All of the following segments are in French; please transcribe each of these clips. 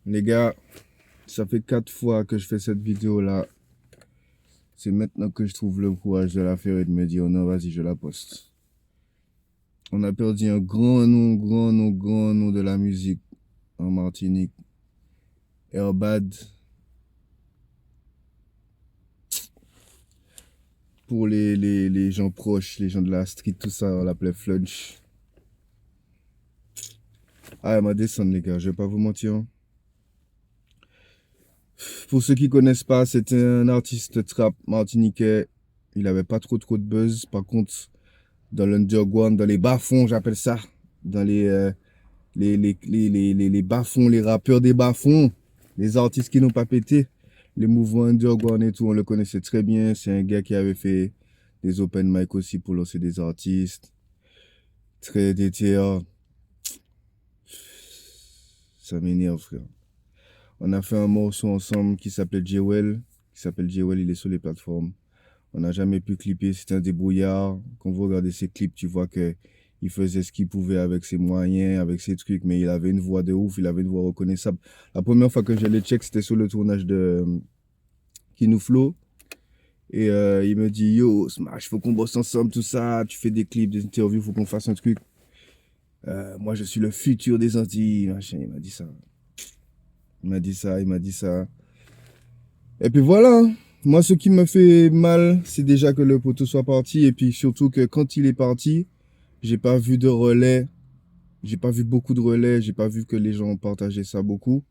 Les gars, ça fait 4 fois que je fais cette vidéo-là. C'est maintenant que je trouve le courage de la faire et de me dire non, vas-y, je la poste. On a perdu un grand nom de la musique en Martinique. Airbad. Pour les gens proches, les gens de la street, tout ça, on l'appelait Flunch. Ah, elle m'a descendu, les gars, je vais pas vous mentir. Pour ceux qui connaissent pas, c'était un artiste trap martiniquais. Il avait pas trop de buzz. Par contre, dans l'underground, dans les bas-fonds, j'appelle ça. Dans les bas-fonds, les rappeurs des bas-fonds, les artistes qui n'ont pas pété, les mouvements underground et tout, on le connaissait très bien. C'est un gars qui avait fait des open mic aussi pour lancer des artistes. Très déter. Ça m'énerve, frère. On a fait un morceau ensemble qui s'appelle Jewel. Il est sur les plateformes. On n'a jamais pu clipper, c'était un débrouillard. Quand vous regardez ses clips, tu vois que il faisait ce qu'il pouvait avec ses moyens, avec ses trucs, mais il avait une voix de ouf, il avait une voix reconnaissable. La première fois que je l'ai check, c'était sur le tournage de Kinuflo. Et il me dit, yo, Smash, faut qu'on bosse ensemble, tout ça. Tu fais des clips, des interviews, faut qu'on fasse un truc. Moi, je suis le futur des Antilles, machin. Il m'a dit ça. Il m'a dit ça. Et puis voilà. Moi, ce qui me fait mal, c'est déjà que le poteau soit parti. Et puis surtout que quand il est parti, j'ai pas vu de relais. J'ai pas vu beaucoup de relais. J'ai pas vu que les gens partageaient ça beaucoup.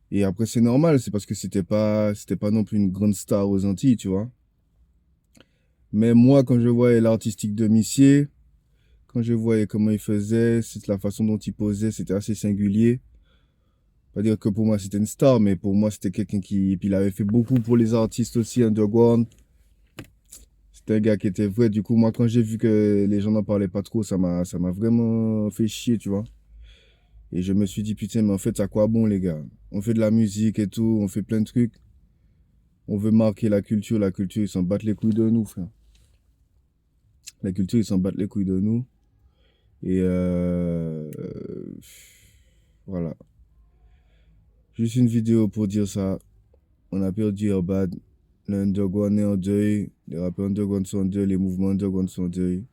Et après, c'est normal. C'est parce que c'était pas non plus une grande star aux Antilles, tu vois. Mais moi, quand je voyais l'artistique de Missier, quand je voyais comment il faisait, c'est la façon dont il posait, c'était assez singulier. Pas dire que pour moi c'était une star, mais pour moi c'était quelqu'un qui, puis il avait fait beaucoup pour les artistes aussi underground. C'était un gars qui était vrai. Du coup, moi quand j'ai vu que les gens n'en parlaient pas trop, ça m'a vraiment fait chier, tu vois. Et je me suis dit putain, mais en fait, à quoi bon les gars? On fait de la musique et tout, on fait plein de trucs. On veut marquer la culture ils s'en battent les couilles de nous, frère. La culture ils s'en battent les couilles de nous. Et voilà. Juste une vidéo pour dire ça. On a perdu Airbad. L'underground est en deuil. Les rappeurs underground sont en deuil. Les mouvements underground sont en deuil.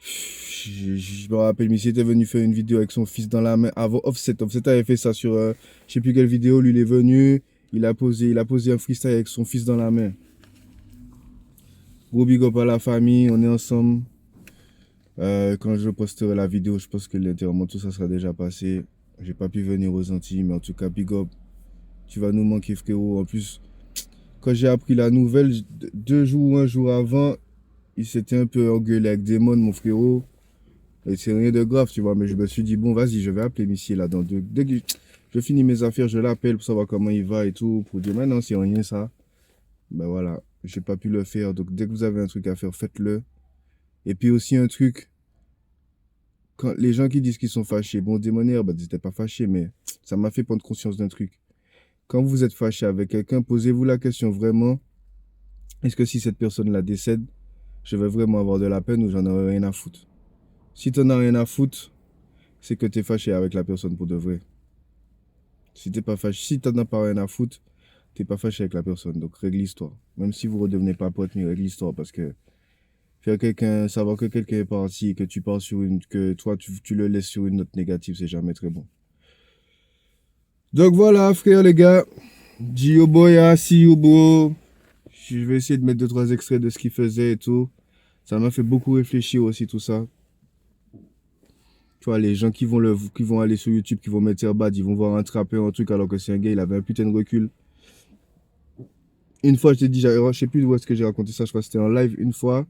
Je me rappelle, Missy était venu faire une vidéo avec son fils dans la main. Avant Offset. Offset avait fait ça sur je sais plus quelle vidéo. Lui, il est venu. Il a posé un freestyle avec son fils dans la main. Gros big up à la famille. On est ensemble. Quand je posterai la vidéo, je pense que l'enterrement, tout ça sera déjà passé. J'ai pas pu venir aux Antilles, mais en tout cas, big up. Tu vas nous manquer, frérot. En plus, quand j'ai appris la nouvelle, 2 jours ou un jour avant, il s'était un peu engueulé avec Damon, mon frérot. Et c'est rien de grave, tu vois. Mais je me suis dit, bon, vas-y, je vais appeler Missy là. Dès que je finis mes affaires, je l'appelle pour savoir comment il va et tout. Pour dire, mais non, c'est rien ça. Ben voilà, j'ai pas pu le faire. Donc dès que vous avez un truc à faire, faites-le. Et puis aussi un truc, quand les gens qui disent qu'ils sont fâchés, bon, démonaire, bah, ils n'étaient pas fâchés, mais ça m'a fait prendre conscience d'un truc. Quand vous êtes fâché avec quelqu'un, posez-vous la question vraiment, est-ce que si cette personne-là décède, je vais vraiment avoir de la peine ou j'en aurai rien à foutre? Si t'en as rien à foutre, c'est que t'es fâché avec la personne pour de vrai. Si t'es pas fâché, si t'en as pas rien à foutre, t'es pas fâché avec la personne. Donc règle l'histoire. Même si vous redevenez pas pote, mais règle l'histoire parce que faire quelqu'un, savoir que quelqu'un est parti et que tu pars sur une, que toi tu le laisses sur une note négative, c'est jamais très bon. Donc voilà, frère, les gars. Gio Boya, see you, bro. Je vais essayer de mettre 2, 3 extraits de ce qu'il faisait et tout. Ça m'a fait beaucoup réfléchir aussi, tout ça. Tu vois, les gens qui vont aller sur YouTube, qui vont mettre Airbad, ils vont voir un trappeur, un truc, alors que c'est un gars, il avait un putain de recul. Une fois, je t'ai dit, je sais plus où est-ce que j'ai raconté ça, je crois que c'était en live une fois.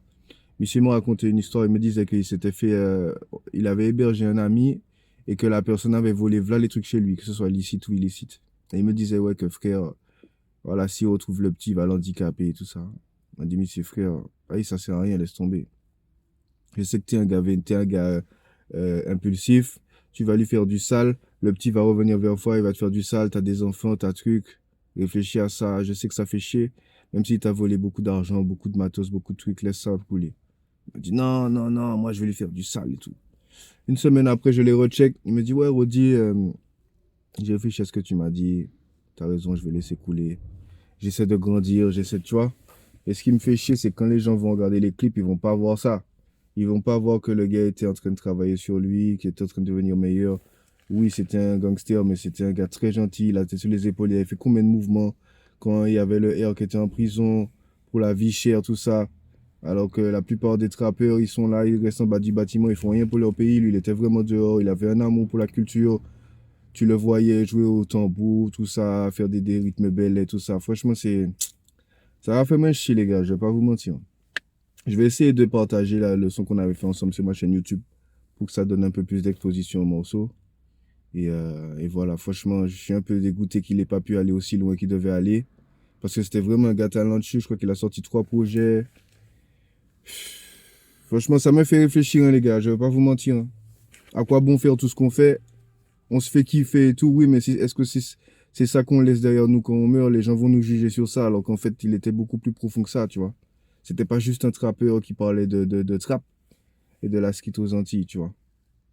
Monsieur m'a raconté une histoire, il me disait qu'il s'était fait, il avait hébergé un ami et que la personne avait volé voilà les trucs chez lui, que ce soit licite ou illicite. Et il me disait, ouais, que frère, voilà, si on retrouve le petit, il va l'handicaper et tout ça. Il m'a dit, monsieur frère, ah, ça sert à rien, laisse tomber. Je sais que t'es un gars impulsif, tu vas lui faire du sale, le petit va revenir vers toi, il va te faire du sale, t'as des enfants, t'as trucs, réfléchis à ça, je sais que ça fait chier, même si t'as volé beaucoup d'argent, beaucoup de matos, beaucoup de trucs, laisse ça couler. Il m'a dit non, non, non, moi je vais lui faire du sale et tout. Une semaine après, je les recheck, il me dit ouais, Rodi, J'ai réfléchi à ce que tu m'as dit. T'as raison, je vais laisser couler. J'essaie de grandir, tu vois. Et ce qui me fait chier, c'est que quand les gens vont regarder les clips, ils vont pas voir ça. Ils vont pas voir que le gars était en train de travailler sur lui, qu'il était en train de devenir meilleur. Oui, c'était un gangster, mais c'était un gars très gentil. Il a été sur les épaules, il avait fait combien de mouvements quand il y avait le R qui était en prison pour la vie chère, tout ça. Alors que la plupart des trappeurs, ils sont là, ils restent en bas du bâtiment, ils font rien pour leur pays. Lui, il était vraiment dehors, il avait un amour pour la culture. Tu le voyais jouer au tambour, tout ça, faire des rythmes belles et tout ça. Franchement, ça a fait moins chier, les gars, je vais pas vous mentir. Je vais essayer de partager la leçon qu'on avait fait ensemble sur ma chaîne YouTube pour que ça donne un peu plus d'exposition au morceau. Et voilà, franchement, je suis un peu dégoûté qu'il n'ait pas pu aller aussi loin qu'il devait aller. Parce que c'était vraiment un gars talentueux. Je crois qu'il a sorti 3 projets. Franchement, ça me fait réfléchir, hein, les gars. Je vais pas vous mentir, hein. À quoi bon faire tout ce qu'on fait? On se fait kiffer et tout, oui, mais est-ce que c'est ça qu'on laisse derrière nous quand on meurt? Les gens vont nous juger sur ça, alors qu'en fait, il était beaucoup plus profond que ça, tu vois. C'était pas juste un trappeur qui parlait de trap et de la skit aux Antilles, tu vois.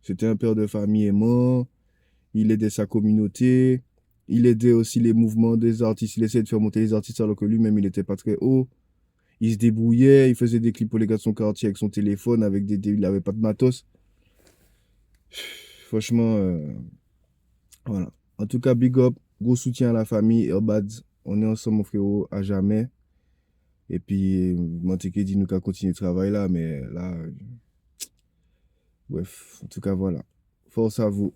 C'était un père de famille aimant, il aidait sa communauté, il aidait aussi les mouvements des artistes, il essayait de faire monter les artistes alors que lui-même, il n'était pas très haut. Il se débrouillait, il faisait des clips pour les gars de son quartier avec son téléphone, il n'avait pas de matos. Franchement, voilà. En tout cas, big up, gros soutien à la famille, Airbads. On est ensemble, mon frérot, à jamais. Et puis, Manteke dit nous qu'à continuer le travail là, mais là, bref, en tout cas, voilà. Force à vous.